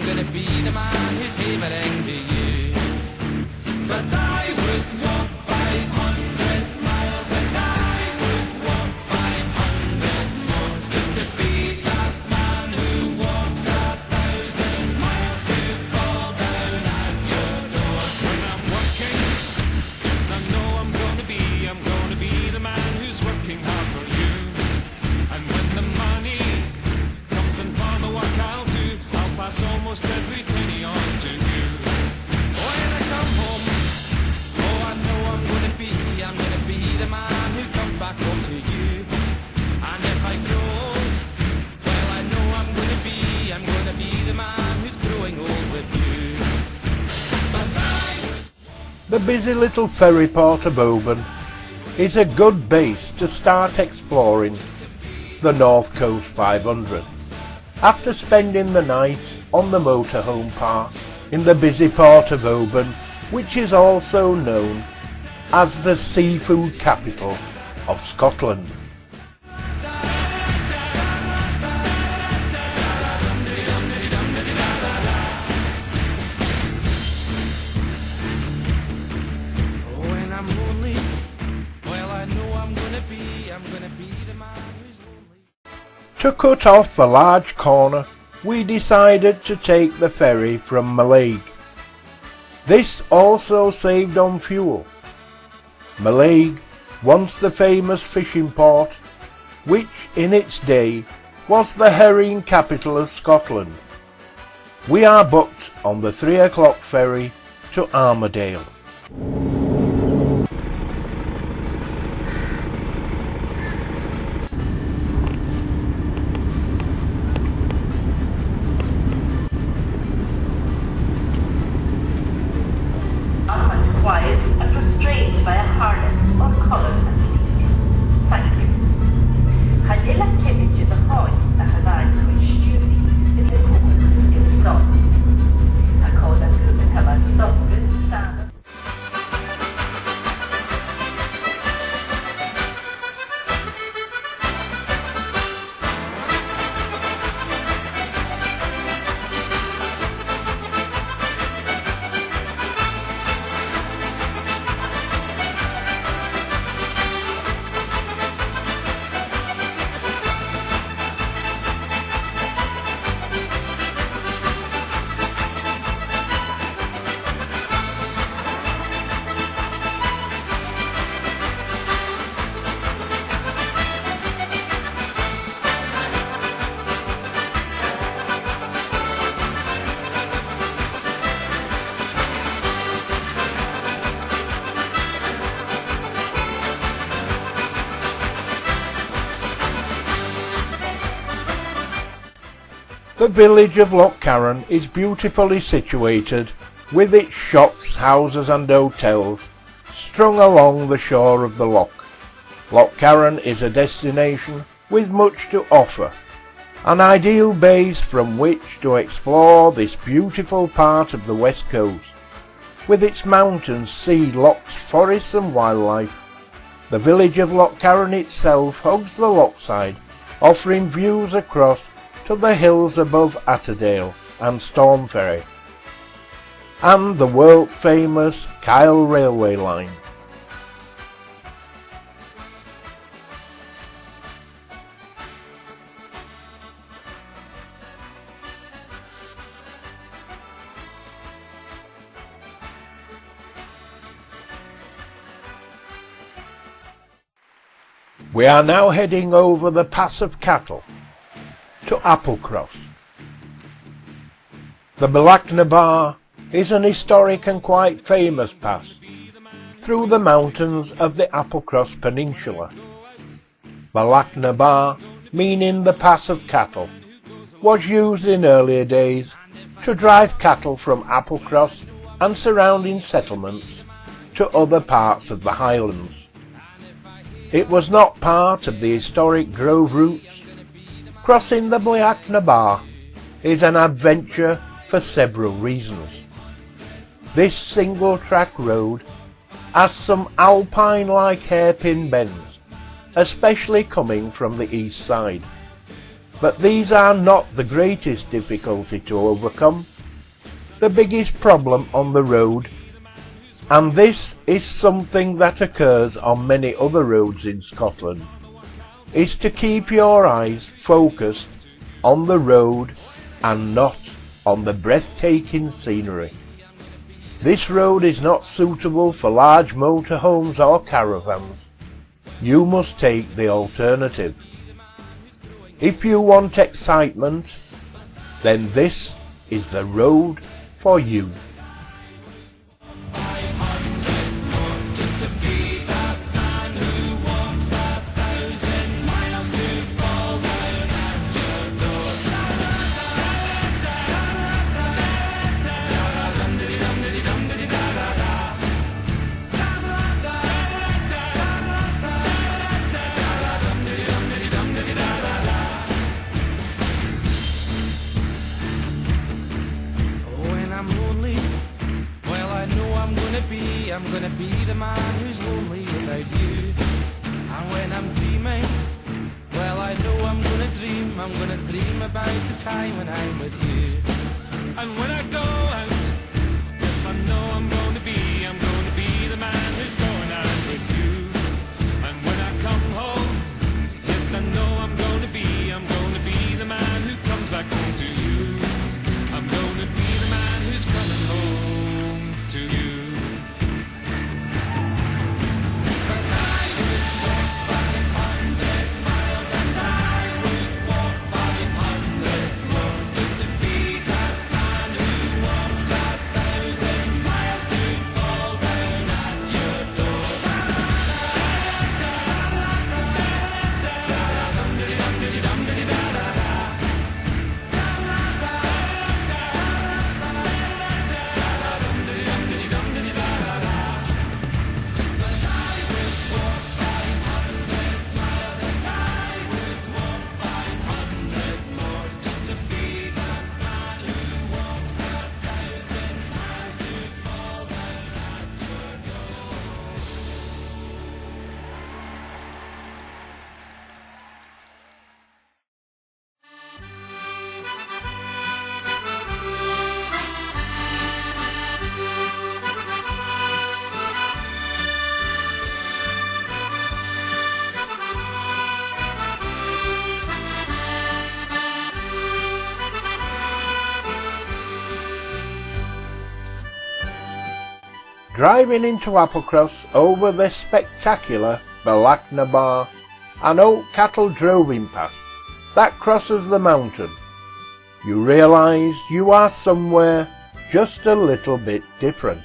gonna be the man who's hammering to you. But I would walk 500 miles and I would walk 500 more just to be that man who walks 1,000 miles to fall down at your door. When I'm working, yes I know I'm gonna be the man who's working hard for you. And when the money comes and for the work I'll do, I'll pass almost every penny on to you. When I come home, oh I know I'm gonna be the man who comes back home to you. And if I grow, well I know I'm gonna be the man who's growing old with you. But The busy little ferry port of Oban is a good base to start exploring the North Coast 500. After spending the night on the motorhome park in the busy port of Oban, which is also known as the seafood capital of Scotland. when I'm lonely, well I know I'm gonna be the man who's lonely. To cut off a large corner, we decided to take the ferry from Bealach. This also saved on fuel. Bealach, once the famous fishing port, which in its day was the herring capital of Scotland. We are booked on the 3 o'clock ferry to Armadale. Quiet and restrained by a harness or collar and seat. Thank you. Hadela Kevich is a hoy a hadai which stupid in the cool in the sun. I call that good and have a soft stand. The village of Loch Carron is beautifully situated, with its shops, houses and hotels strung along the shore of the loch. Loch Carron is a destination with much to offer, an ideal base from which to explore this beautiful part of the west coast, with its mountains, sea, lochs, forests and wildlife. The village of Loch Carron itself hugs the lochside, offering views across to the hills above Atterdale and Stormferry, and the world-famous Kyle railway line. We are now heading over the Pass of Cattle to Applecross. The Bealach Bar is an historic and quite famous pass through the mountains of the Applecross Peninsula. Bealach Bar, meaning the Pass of Cattle, was used in earlier days to drive cattle from Applecross and surrounding settlements to other parts of the Highlands. It was not part of the historic Grove routes. Crossing the Bealach Bar is an adventure for several reasons. This single-track road has some alpine-like hairpin bends, especially coming from the east side. But these are not the greatest difficulty to overcome. The biggest problem on the road, and this is something that occurs on many other roads in Scotland, is to keep your eyes focused on the road and not on the breathtaking scenery. This road is not suitable for large motorhomes or caravans. You must take the alternative. If you want excitement, then this is the road for you. I'm gonna be the man who's lonely without you. And when I'm dreaming, well, I know I'm gonna dream about the time when I'm with you. And when I go out, yes, I know I'm gonna be the man who's going out with you. And when I come home, yes, I know I'm gonna be the man who comes back home to you. I'm gonna be the man who's coming home to you. Driving into Applecross over the spectacular Bealach, an old cattle droving path that crosses the mountain, you realise you are somewhere just a little bit different.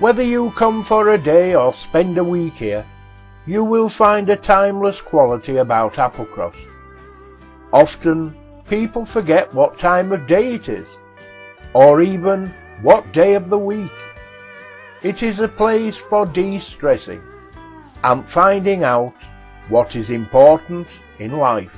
Whether you come for a day or spend a week here, you will find a timeless quality about Applecross. Often people forget what time of day it is, or even what day of the week. It is a place for de-stressing and finding out what is important in life.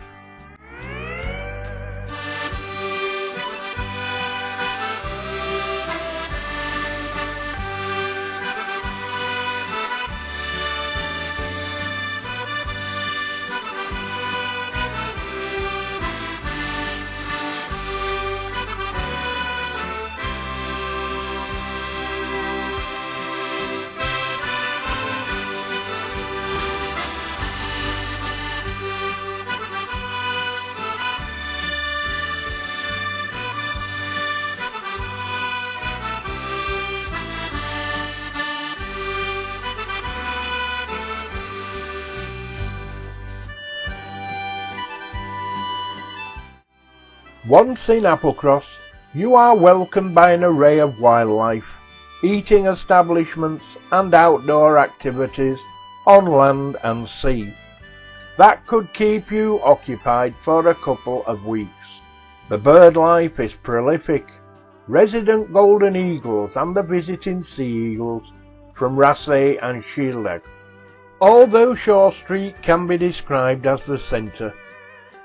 Once in Applecross, you are welcomed by an array of wildlife, eating establishments and outdoor activities on land and sea. That could keep you occupied for a couple of weeks. The bird life is prolific. Resident golden eagles and the visiting sea eagles from Rassay and Bealach. Although Shore Street can be described as the centre,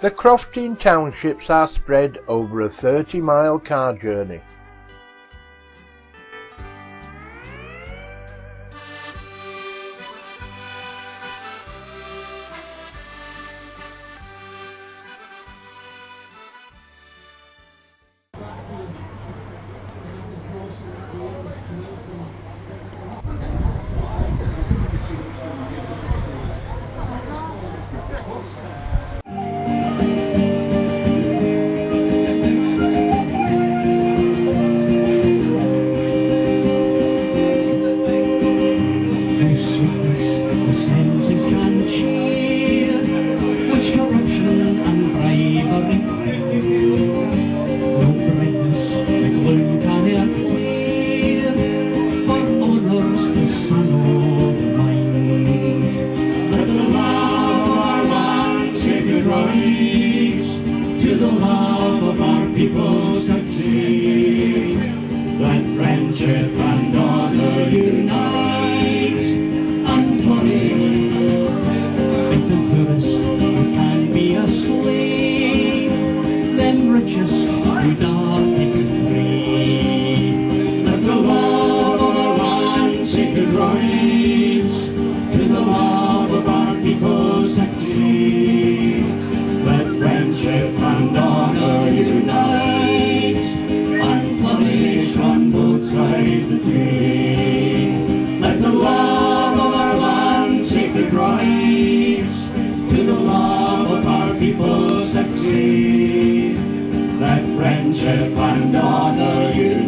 the Crofting townships are spread over a 30-mile car journey. the love of our people succeed. Let friendship and honor unite, unpunished. Make the poorest who can be a slave, them richest who dark make it free. Let the love of our land sacred rights, to the love of our people succeed. Let friendship and honor unite, unpunished on both sides the treat. Let the love of our land sacred rights, to the love of our people succeed. Let friendship and honor unite.